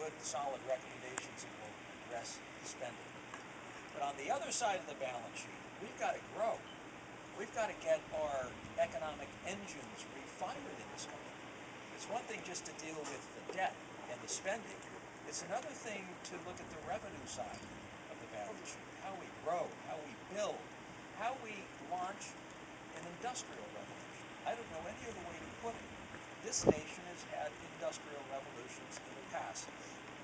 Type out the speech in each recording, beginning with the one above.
good, solid recommendations that will address spending. But on the other side of the balance sheet, we've got to grow. We've got to get our economic engines refired in this country. It's one thing just to deal with the debt and the spending. It's another thing to look at the revenue side of the balance sheet, how we grow, how we build, how we launch an industrial revolution. I don't know any other way to put it. This nation has had industrial revolutions in the past.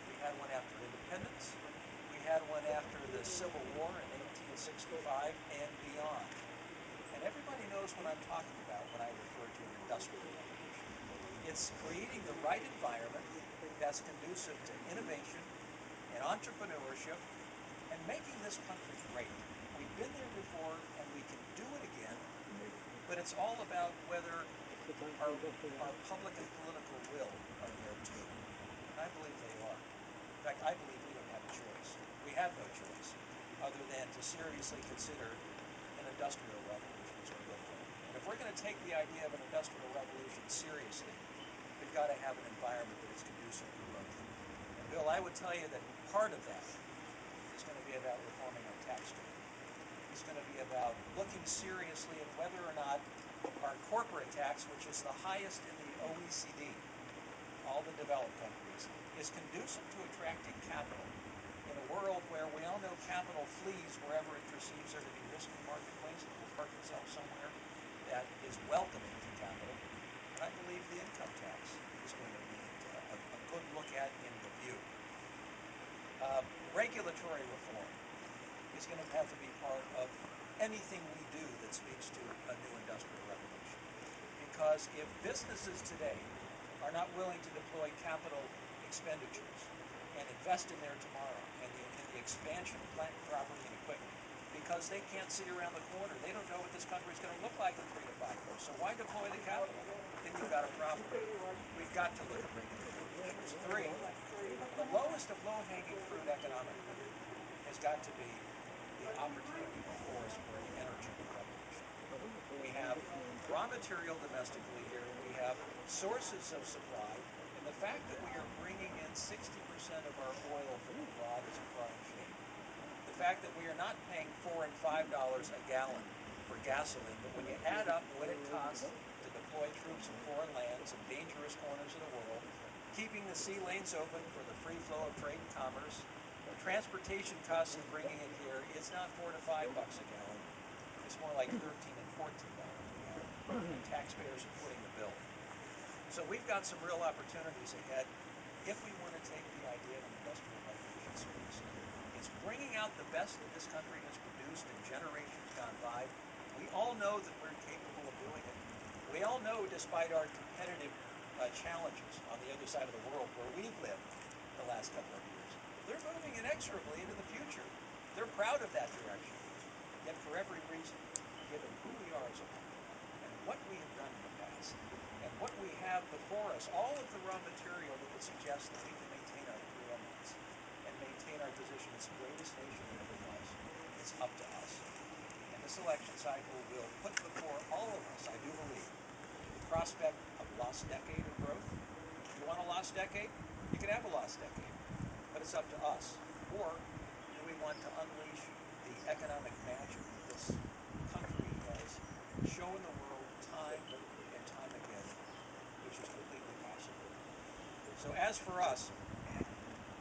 We had one after independence. We had one after the Civil War in 1865 and beyond. And everybody knows what I'm talking about when I refer to an industrial revolution. It's creating the right environment that's conducive to innovation and entrepreneurship and making this country great. We've been there before and we can do it again, but it's all about whether our public and political will are there too. And I believe they are. In fact, I believe we don't have a choice. We have no choice other than to seriously consider an industrial revolution as we go forward. And if we're going to take the idea of an industrial revolution seriously, we've got to have an environment that is conducive to growth. And Bill, I would tell you that part of that is going to be about reforming our tax code. It's going to be about looking seriously at whether or not our corporate tax, which is the highest in the OECD, all the developed countries, is conducive to attracting capital in a world where we all know capital flees wherever it perceives there to be risky marketplace. It will park itself somewhere that is welcoming to capital. And I believe the income tax is going to be a good look at in review. Regulatory reform is going to have to be part of anything we do that speaks to a new industrial revolution. Because if businesses today are not willing to deploy capital expenditures and invest in their tomorrow and the expansion of plant, property, and equipment, because they can't see around the corner. They don't know what this country is going to look like in 3 to 5 years. So why deploy the capital? Then you've got a problem. We've got to look at regulatory issues. 3, the lowest of low-hanging fruit economically has got to be the opportunity before us for an energy revolution. We have raw material domestically here. We have sources of supply. And the fact that we are bringing in 60% of our oil from abroad is a crying shame. The fact that we are not paying $4 and $5 a gallon for gasoline, but when you add up what it costs to deploy troops in foreign lands and dangerous corners of the world, keeping the sea lanes open for the free flow of trade and commerce, transportation costs of bringing it here, it's not $4 to $5 a gallon. It's more like $13 and $14 a gallon. And taxpayers are footing the bill. So we've got some real opportunities ahead if we want to take the idea of an industrial revolution seriously. It's bringing out the best that this country has produced in generations gone by. We all know that we're capable of doing it. We all know, despite our competitive challenges on the other side of the world where we've lived the last couple of years, they're moving inexorably into the future. They're proud of that direction. Yet for every reason, given who we are as a country and what we have done in the past and what we have before us, all of the raw material that would suggest that we can maintain our preeminence and maintain our position as the greatest nation that ever was, it's up to us. And this election cycle will put before all of us, I do believe, the prospect of a lost decade of growth. If you want a lost decade, you can have a lost decade. But it's up to us. Or do we want to unleash the economic magic that this country has shown the world time and time again, which is completely possible. So as for us,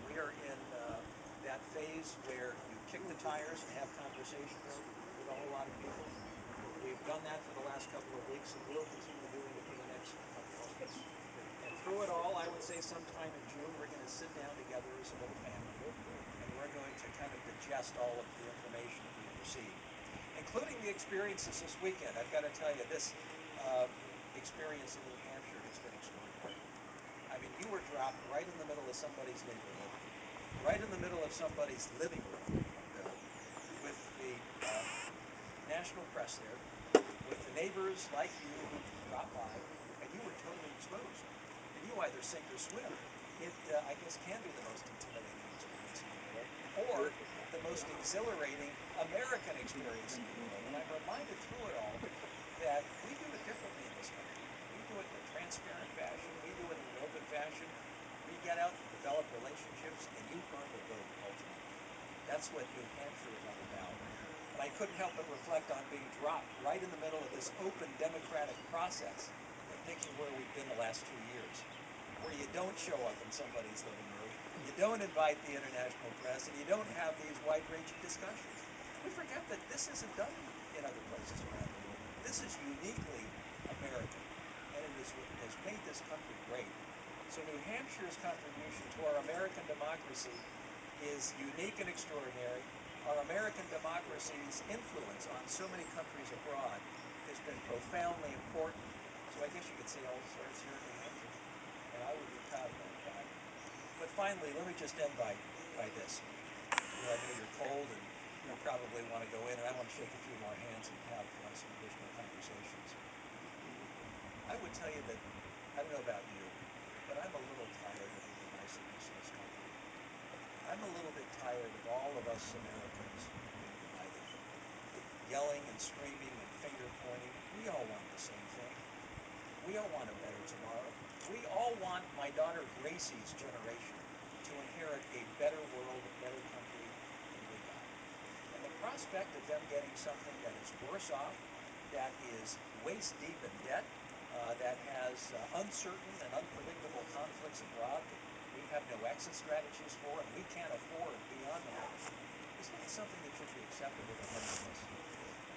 we are in that phase where you kick the tires and have conversations with a whole lot of people. We've done that for the last couple of weeks, and we'll continue doing it for the next couple of weeks. And through it all, I would say sometime in June, we're going to sit down together as a little family, and we're going to kind of digest all of the information that we've received, including the experiences this weekend. I've got to tell you, this experience in New Hampshire has been extraordinary. I mean, you were dropped right in the middle of somebody's neighborhood, right in the middle of somebody's living room, Bill, with the national press there, with the neighbors like you who dropped by, and you were totally exposed. And you either sink or swim. It, I guess, can be the most intimidating experience in the world, or the most exhilarating American experience in the world. And I'm reminded through it all that we do it differently in this country. We do it in a transparent fashion. We do it in an open fashion. We get out develop relationships, and you earn the vote ultimately. That's what New Hampshire is all about. And I couldn't help but reflect on being dropped right in the middle of this open democratic process and thinking where we've been the last 2 years, where you don't show up in somebody's living room, you don't invite the international press, and you don't have these wide-ranging discussions. We forget that this isn't done in other places around the world. This is uniquely American, and it has made this country great. So New Hampshire's contribution to our American democracy is unique and extraordinary. Our American democracy's influence on so many countries abroad has been profoundly important. So I guess you could say all starts here in New Hampshire, and I would be proud of that fact. But finally, let me just end by this. I know you're cold and you probably want to go in, and I want to shake a few more hands and have some additional conversations. I would tell you that, I don't know about you, but I'm a little tired of the divisiveness in this country. I'm a little bit tired of all of us Americans being divided, yelling and screaming and finger pointing. We all want the same thing. We all want a better tomorrow. We all want my daughter Gracie's generation to inherit a better world, a better country than we got. And the prospect of them getting something that is worse off, that is waist deep in debt, that has uncertain and unpredictable conflicts abroad that we have no exit strategies for and we can't afford beyond that, is not something that should be acceptable to any of us.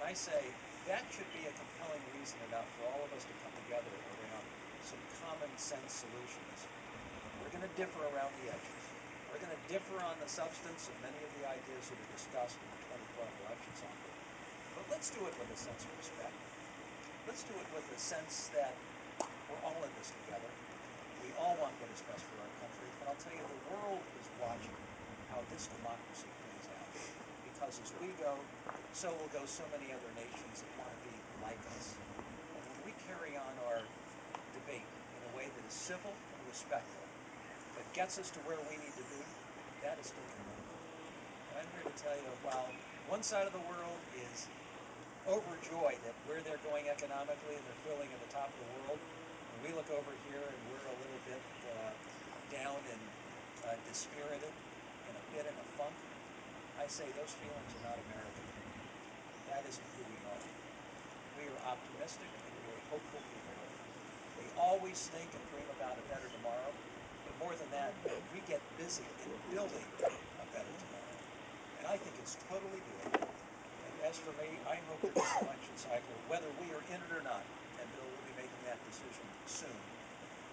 And I say that should be a compelling reason enough for all of us to come together around some common sense solutions. We're going to differ around the edges. We're going to differ on the substance of many of the ideas that are discussed in the 2012 election cycle. But let's do it with a sense of respect. Let's do it with a sense that we're all in this together. We all want what is best for our country. And I'll tell you, the world is watching how this democracy plays out. Because as we go, so will go so many other nations that want to be like us. And when we carry on our debate in a way that is civil and respectful, that gets us to where we need to be, that is still enough. And I'm here to tell you, while one side of the world is overjoyed at where they're going economically and they're filling at the top of the world, and we look over here and we're a little bit down and dispirited and a bit in a funk, I say those feelings are not American. That isn't who we are. We are optimistic and we are hopeful people. We always think and dream about a better tomorrow, but more than that, we get busy in building a better tomorrow. And I think it's totally doable. And as for me, I hope that this election cycle, whether we are in it or not, and Bill will be making that decision soon,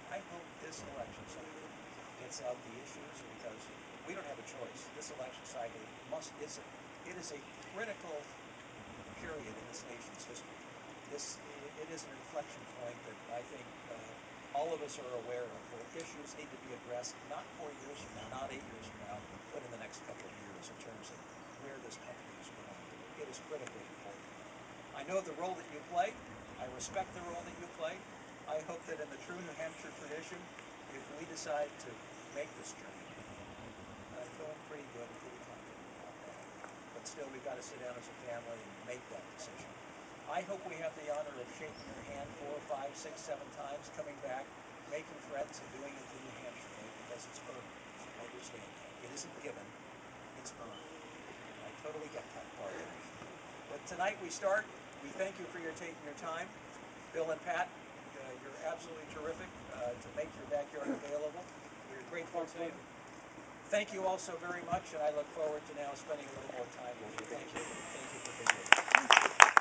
I hope this election cycle gets out the issues because we don't have a choice. This election cycle it is a critical period in this nation's history. It is an inflection point that I think all of us are aware of, where issues need to be addressed not 4 years from now, not 8 years from now, but in the next couple of years in terms of where this country is going. It is critically important. I know the role that you play. I respect the role that you play. I hope that in the true New Hampshire tradition, if we decide to make this journey, and I'm feeling pretty good and pretty confident about that, but still we've got to sit down as a family and make that decision. I hope we have the honor of shaking your hand 4, 5, 6, 7 times, coming back, making friends, and doing it the New Hampshire way because it's earned. I understand that. It isn't given, it's earned. And I totally get that part of it. But tonight we start. We thank you for taking your time. Bill and Pat, you're absolutely terrific to make your backyard available. We're grateful to you. Thank you all so very much, and I look forward to now spending a little more time with you. Thank you. Thank you for being with us.